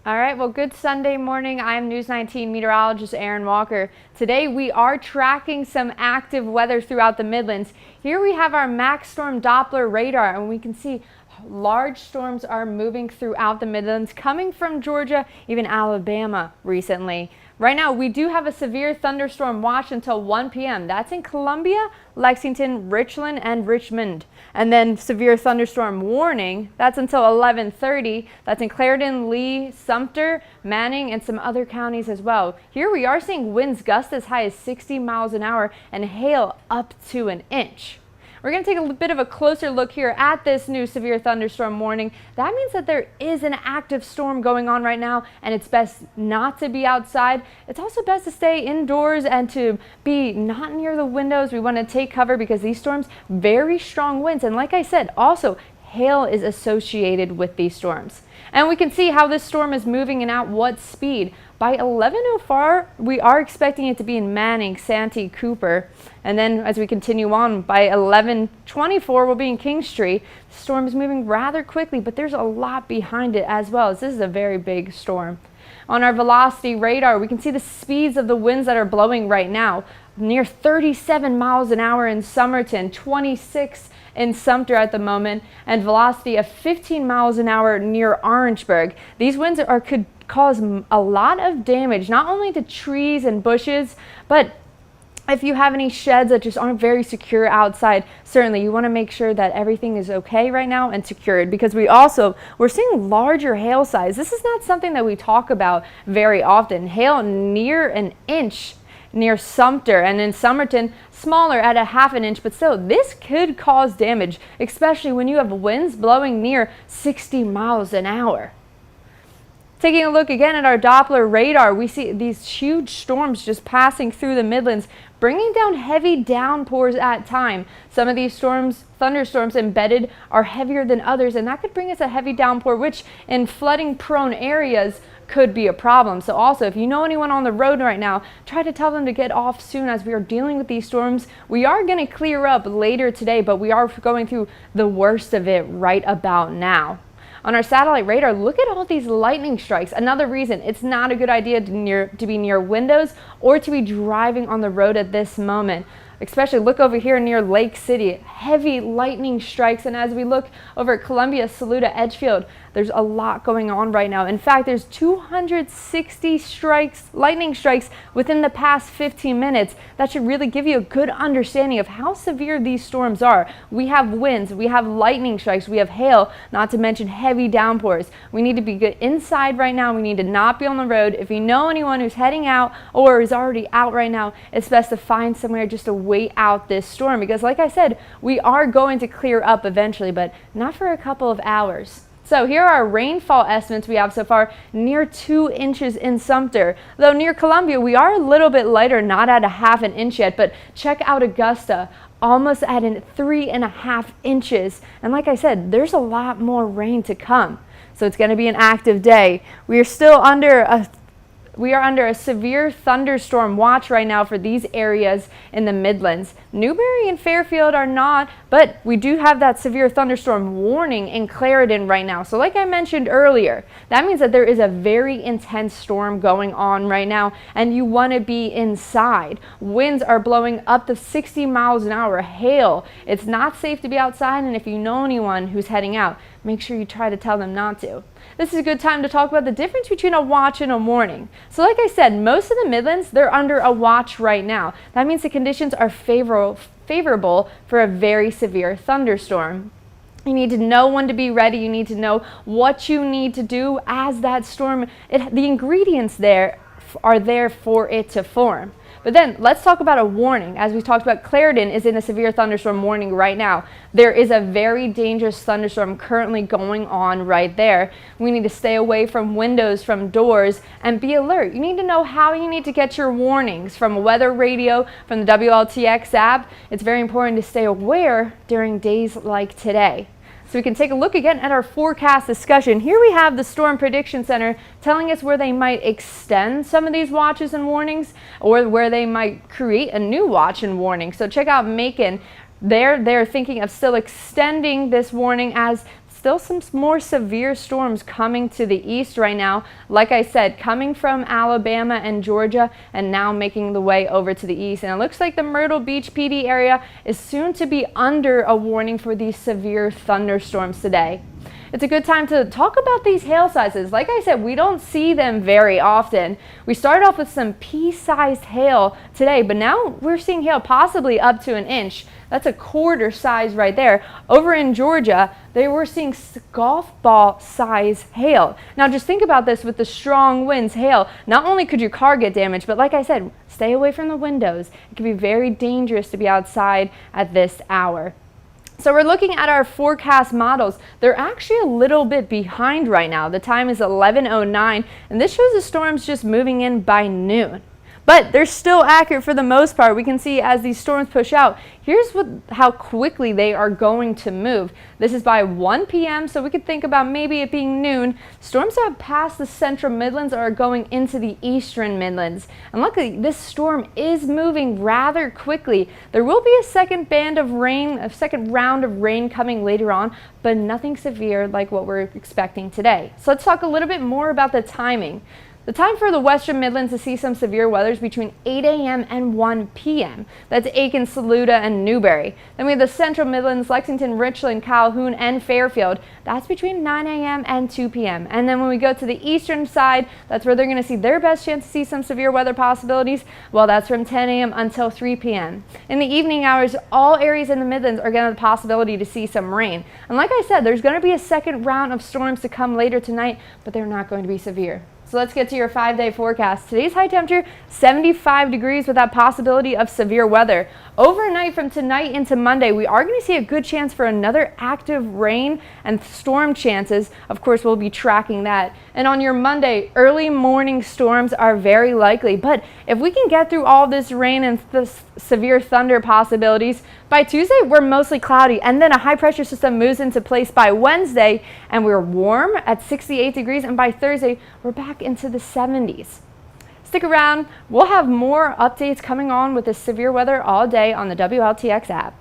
All right, well, good Sunday morning. I'm News 19 meteorologist Aaron Walker. Today we are tracking some active weather throughout the Midlands. Here we have our max storm Doppler radar, and we can see large storms are moving throughout the Midlands, coming from Georgia, even Alabama recently. Right now, we do have a severe thunderstorm watch until 1 p.m. That's in Columbia, Lexington, Richland, and Richmond. And then severe thunderstorm warning, that's until 11:30. That's in Clarendon, Lee, Sumter, Manning, and some other counties as well. Here we are seeing winds gust as high as 60 miles an hour and hail up to an inch. We're going to take a bit of a closer look here at this new severe thunderstorm warning. That means that there is an active storm going on right now, and it's best not to be outside. It's also best to stay indoors and to be not near the windows. We want to take cover because these storms, very strong winds. And like I said, also hail is associated with these storms. And we can see how this storm is moving and at what speed. By 11:04, we are expecting it to be in Manning, Santee, Cooper. And then as we continue on, by 11:24, we'll be in Kingstree. The storm is moving rather quickly, but there's a lot behind it as well, as this is a very big storm. On our velocity radar, we can see the speeds of the winds that are blowing right now. Near 37 miles an hour in Somerton, 26 in Sumter at the moment, and velocity of 15 miles an hour near Orangeburg. These winds could cause a lot of damage, not only to trees and bushes, but if you have any sheds that just aren't very secure outside, certainly you want to make sure that everything is okay right now and secured, because we're seeing larger hail size. This is not something that we talk about very often. Hail near an inch near Sumter, and in Somerton smaller at a half an inch, but still this could cause damage, especially when you have winds blowing near 60 miles an hour. Taking a look again at our Doppler radar, we see these huge storms just passing through the Midlands, bringing down heavy downpours at time. Some of these thunderstorms embedded are heavier than others, and that could bring us a heavy downpour, which in flooding prone areas could be a problem. So also, if you know anyone on the road right now, try to tell them to get off soon, as we are dealing with these storms. We are going to clear up later today, but we are going through the worst of it right about now. On our satellite radar, look at all these lightning strikes. Another reason it's not a good idea to be near windows or to be driving on the road at this moment. Especially look over here near Lake City, heavy lightning strikes. And as we look over at Columbia, Saluda, Edgefield, there's a lot going on right now. In fact, there's 260 lightning strikes within the past 15 minutes. That should really give you a good understanding of how severe these storms are. We have winds, we have lightning strikes, we have hail, not to mention heavy downpours. We need to be good inside right now. We need to not be on the road. If you know anyone who's heading out or is already out right now, it's best to find somewhere just to wait out this storm, because like I said, we are going to clear up eventually, but not for a couple of hours. So here are our rainfall estimates we have so far. Near 2 inches in Sumter. Though near Columbia, we are a little bit lighter, not at a half an inch yet, but check out Augusta, almost at 3.5 inches. And like I said, there's a lot more rain to come. So it's going to be an active day. We are under a severe thunderstorm watch right now for these areas in the Midlands. Newberry and Fairfield are not, but we do have that severe thunderstorm warning in Clarendon right now. So like I mentioned earlier, that means that there is a very intense storm going on right now, and you want to be inside. Winds are blowing up to 60 miles an hour, hail. It's not safe to be outside, and if you know anyone who's heading out, make sure you try to tell them not to. This is a good time to talk about the difference between a watch and a warning. So like I said, most of the Midlands, they're under a watch right now. That means the conditions are favorable for a very severe thunderstorm. You need to know when to be ready. You need to know what you need to do as that storm, the ingredients there are there for it to form. But then let's talk about a warning. As we talked about, Clarendon is in a severe thunderstorm warning right now. There is a very dangerous thunderstorm currently going on right there. We need to stay away from windows, from doors, and be alert. You need to know how you need to get your warnings from a weather radio, from the WLTX app. It's very important to stay aware during days like today. So we can take a look again at our forecast discussion. Here we have the Storm Prediction Center telling us where they might extend some of these watches and warnings, or where they might create a new watch and warning. So check out Macon. They're thinking of still extending this warning as still some more severe storms coming to the east right now. Like I said, coming from Alabama and Georgia and now making the way over to the east. And it looks like the Myrtle Beach PD area is soon to be under a warning for these severe thunderstorms today. It's a good time to talk about these hail sizes. Like I said, we don't see them very often. We started off with some pea-sized hail today, but now we're seeing hail possibly up to an inch. That's a quarter size right there. Over in Georgia, they were seeing golf ball size hail. Now just think about this with the strong winds, hail. Not only could your car get damaged, but like I said, stay away from the windows. It can be very dangerous to be outside at this hour. So we're looking at our forecast models. They're actually a little bit behind right now. The time is 11:09, and this shows the storms just moving in by noon. But they're still accurate for the most part. We can see as these storms push out, here's how quickly they are going to move. This is by 1 p.m., so we could think about maybe it being noon. Storms that have passed the central Midlands are going into the eastern Midlands. And luckily, this storm is moving rather quickly. There will be a second round of rain coming later on, but nothing severe like what we're expecting today. So let's talk a little bit more about the timing. The time for the western Midlands to see some severe weather is between 8 a.m. and 1 p.m. That's Aiken, Saluda, and Newberry. Then we have the central Midlands, Lexington, Richland, Calhoun, and Fairfield. That's between 9 a.m. and 2 p.m. And then when we go to the eastern side, that's where they're going to see their best chance to see some severe weather possibilities. Well, that's from 10 a.m. until 3 p.m. In the evening hours, all areas in the Midlands are going to have the possibility to see some rain. And like I said, there's going to be a second round of storms to come later tonight, but they're not going to be severe. So let's get to your 5-day forecast. Today's high temperature, 75 degrees with that possibility of severe weather. Overnight from tonight into Monday, we are going to see a good chance for another active rain and storm chances. Of course, we'll be tracking that. And on your Monday, early morning storms are very likely. But if we can get through all this rain and this severe thunder possibilities, by Tuesday, we're mostly cloudy. And then a high pressure system moves into place by Wednesday, and we're warm at 68 degrees. And by Thursday, we're back into the 70s. Stick around. We'll have more updates coming on with this severe weather all day on the WLTX app.